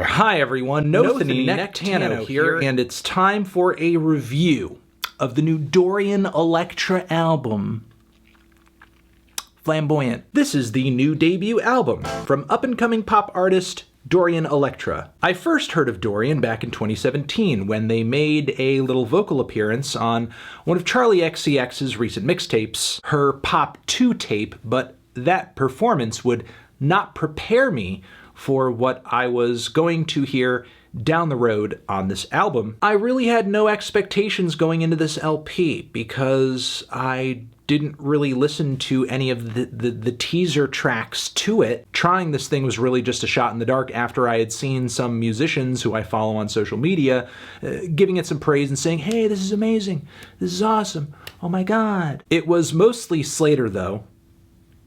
Hi everyone, Nothany Nectano here, and it's time for a review of the new Dorian Electra album, Flamboyant. This is the new debut album from up-and-coming pop artist Dorian Electra. I first heard of Dorian back in 2017 when they made a little vocal appearance on one of Charli XCX's recent mixtapes, her Pop 2 tape, but that performance would not prepare me for what I was going to hear down the road on this album. I really had no expectations going into this LP because I didn't really listen to any of the teaser tracks to it. Trying this thing was really just a shot in the dark after I had seen some musicians who I follow on social media giving it some praise and saying, hey, this is amazing, this is awesome, oh my god. It was mostly Slater though.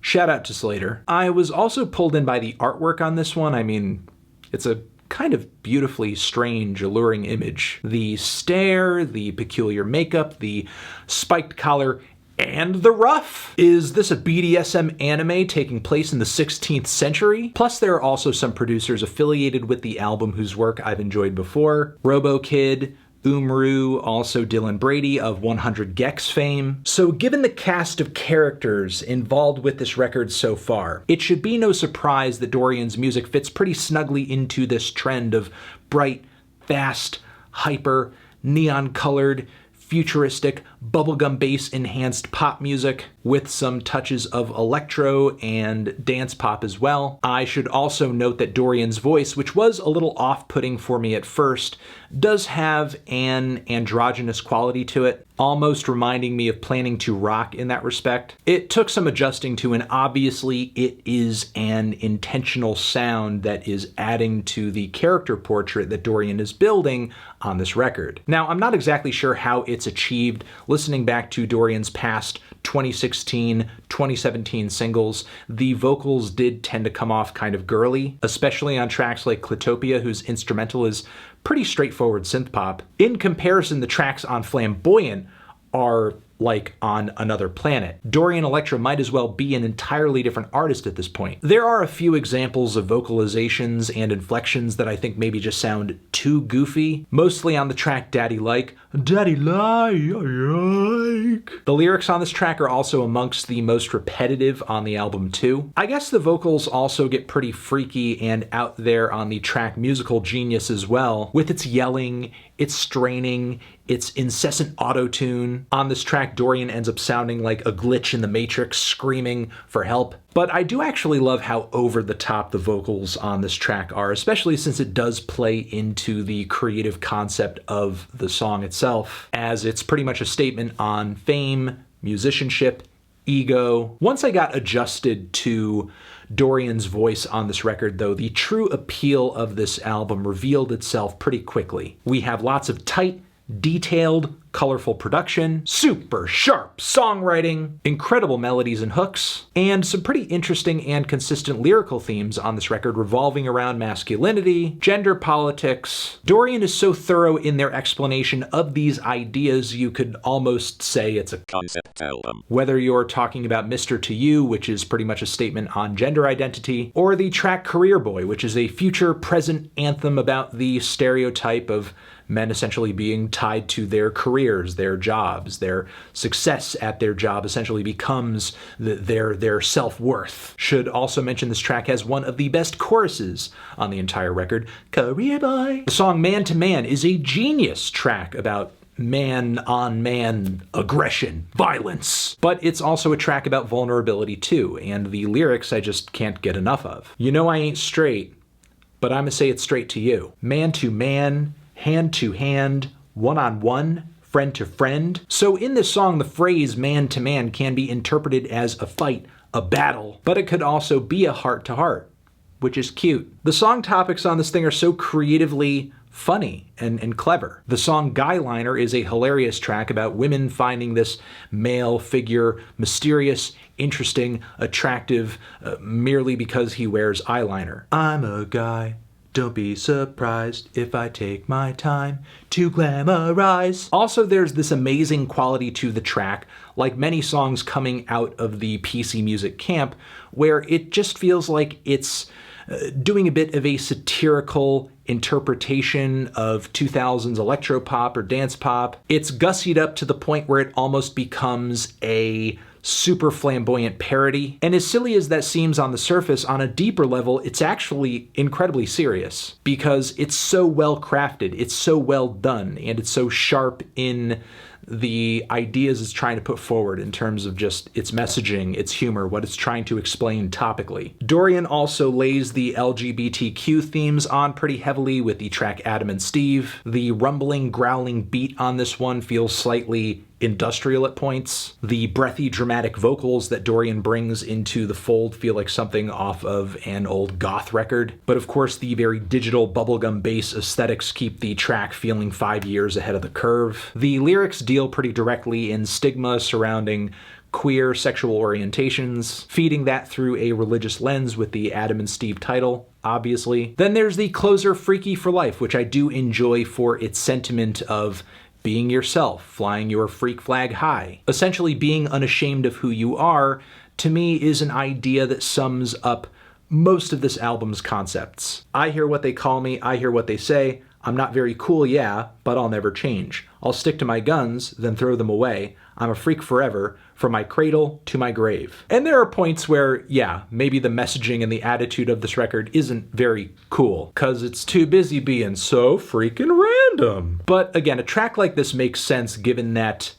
Shout out to Slater. I was also pulled in by the artwork on this one. I mean, it's a kind of beautifully strange, alluring image. The stare, the peculiar makeup, the spiked collar, and the ruff. Is this a BDSM anime taking place in the 16th century? Plus, there are also some producers affiliated with the album whose work I've enjoyed before. RoboKid, Umru, also Dylan Brady of 100 gecs fame. So given the cast of characters involved with this record so far, it should be no surprise that Dorian's music fits pretty snugly into this trend of bright, fast, hyper, neon-colored, futuristic, bubblegum bass-enhanced pop music with some touches of electro and dance pop as well. I should also note that Dorian's voice, which was a little off-putting for me at first, does have an androgynous quality to it, almost reminding me of Planning to Rock in that respect. It took some adjusting to, and obviously it is an intentional sound that is adding to the character portrait that Dorian is building on this record. Now, I'm not exactly sure how it's achieved. Listening back to Dorian's past 2016, 2017 singles, the vocals did tend to come off kind of girly, especially on tracks like Clitopia, whose instrumental is pretty straightforward synth pop. In comparison, the tracks on Flamboyant are like on another planet. Dorian Electra might as well be an entirely different artist at this point. There are a few examples of vocalizations and inflections that I think maybe just sound too goofy, mostly on the track Daddy Like. Daddy Like. The lyrics on this track are also amongst the most repetitive on the album too. I guess the vocals also get pretty freaky and out there on the track Musical Genius as well, with its yelling, its straining, its incessant auto-tune. On this track, Dorian ends up sounding like a glitch in the Matrix screaming for help. But I do actually love how over the top the vocals on this track are, especially since it does play into the creative concept of the song itself, as it's pretty much a statement on fame, musicianship, ego. Once I got adjusted to Dorian's voice on this record, though, the true appeal of this album revealed itself pretty quickly. We have lots of tight, detailed, colorful production, super sharp songwriting, incredible melodies and hooks, and some pretty interesting and consistent lyrical themes on this record revolving around masculinity, gender politics. Dorian is so thorough in their explanation of these ideas, you could almost say it's a concept album. Whether you're talking about Mr. To You, which is pretty much a statement on gender identity, or the track Career Boy, which is a future-present anthem about the stereotype of men essentially being tied to their careers, their jobs, their success at their job essentially becomes their self-worth. Should also mention this track has one of the best choruses on the entire record, Career Boy. The song Man to Man is a genius track about man-on-man aggression, violence. But it's also a track about vulnerability too, and the lyrics I just can't get enough of. You know I ain't straight, but I'ma say it straight to you. Man to man, hand to hand, one-on-one, friend to friend. So in this song, the phrase man to man can be interpreted as a fight, a battle, but it could also be a heart to heart, which is cute. The song topics on this thing are so creatively funny and clever. The song GUYLINER is a hilarious track about women finding this male figure mysterious, interesting, attractive, merely because he wears eyeliner. I'm a guy. Don't be surprised if I take my time to glamorize. Also, there's this amazing quality to the track, like many songs coming out of the PC music camp, where it just feels like it's doing a bit of a satirical interpretation of 2000s electropop or dance pop. It's gussied up to the point where it almost becomes a super flamboyant parody. And as silly as that seems on the surface, on a deeper level, it's actually incredibly serious because it's so well crafted, it's so well done, and it's so sharp in the ideas it's trying to put forward in terms of just its messaging, its humor, what it's trying to explain topically. Dorian also lays the LGBTQ themes on pretty heavily with the track Adam and Steve. The rumbling, growling beat on this one feels slightly industrial at points. The breathy, dramatic vocals that Dorian brings into the fold feel like something off of an old goth record. But of course, the very digital bubblegum bass aesthetics keep the track feeling 5 years ahead of the curve. The lyrics deal pretty directly in stigma surrounding queer sexual orientations, feeding that through a religious lens with the Adam and Steve title, obviously. Then there's the closer Freaky for Life, which I do enjoy for its sentiment of being yourself, flying your freak flag high. Essentially being unashamed of who you are, to me, is an idea that sums up most of this album's concepts. I hear what they call me, I hear what they say. I'm not very cool, yeah, but I'll never change. I'll stick to my guns, then throw them away. I'm a freak forever, from my cradle to my grave. And there are points where, yeah, maybe the messaging and the attitude of this record isn't very cool, cause it's too busy being so freaking random. But again, a track like this makes sense given that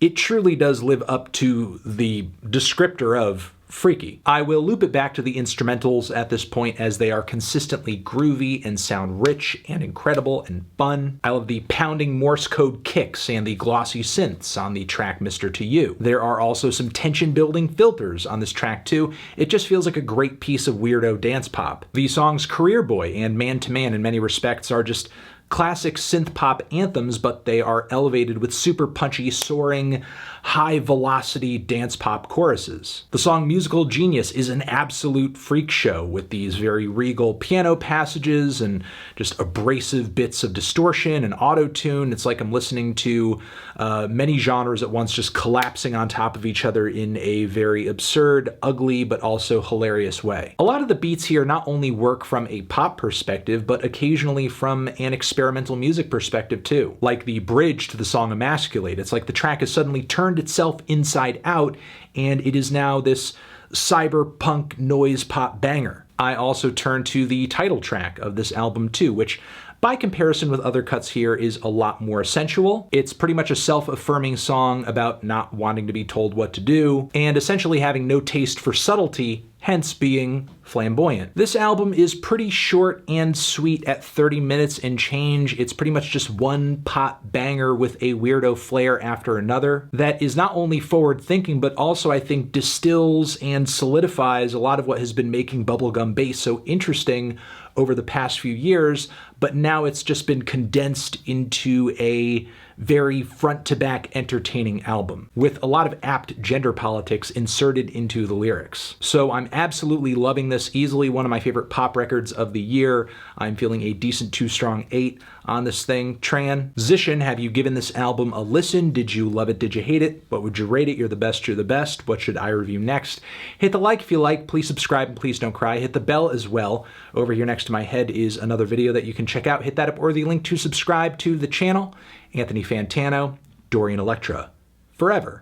it truly does live up to the descriptor of freaky. I will loop it back to the instrumentals at this point as they are consistently groovy and sound rich and incredible and fun. I love the pounding Morse code kicks and the glossy synths on the track Mr. To You. There are also some tension building filters on this track too. It just feels like a great piece of weirdo dance pop. The songs Career Boy and Man to Man in many respects are just classic synth pop anthems, but they are elevated with super punchy, soaring, high velocity dance pop choruses. The song Musical Genius is an absolute freak show with these very regal piano passages and just abrasive bits of distortion and auto-tune. It's like I'm listening to many genres at once just collapsing on top of each other in a very absurd, ugly, but also hilarious way. A lot of the beats here not only work from a pop perspective, but occasionally from an experimental music perspective too. Like the bridge to the song Emasculate. It's like the track has suddenly turned itself inside out and it is now this cyberpunk noise pop banger. I also turn to the title track of this album too, which by comparison with other cuts here is a lot more sensual. It's pretty much a self-affirming song about not wanting to be told what to do and essentially having no taste for subtlety, hence being flamboyant. This album is pretty short and sweet at 30 minutes and change. It's pretty much just one pop banger with a weirdo flair after another that is not only forward-thinking, but also I think distills and solidifies a lot of what has been making bubblegum bass so interesting over the past few years, but now it's just been condensed into a very front-to-back entertaining album with a lot of apt gender politics inserted into the lyrics. So I'm absolutely loving this, easily one of my favorite pop records of the year. I'm feeling a decent 2 strong 8 on this thing. Transition, have you given this album a listen? Did you love it? Did you hate it? What would you rate it? You're the best, you're the best. What should I review next? Hit the like if you like, please subscribe and please don't cry. Hit the bell as well. Over here next to my head is another video that you can check out. Hit that up or the link to subscribe to the channel. Anthony Fantano, Dorian Electra, forever.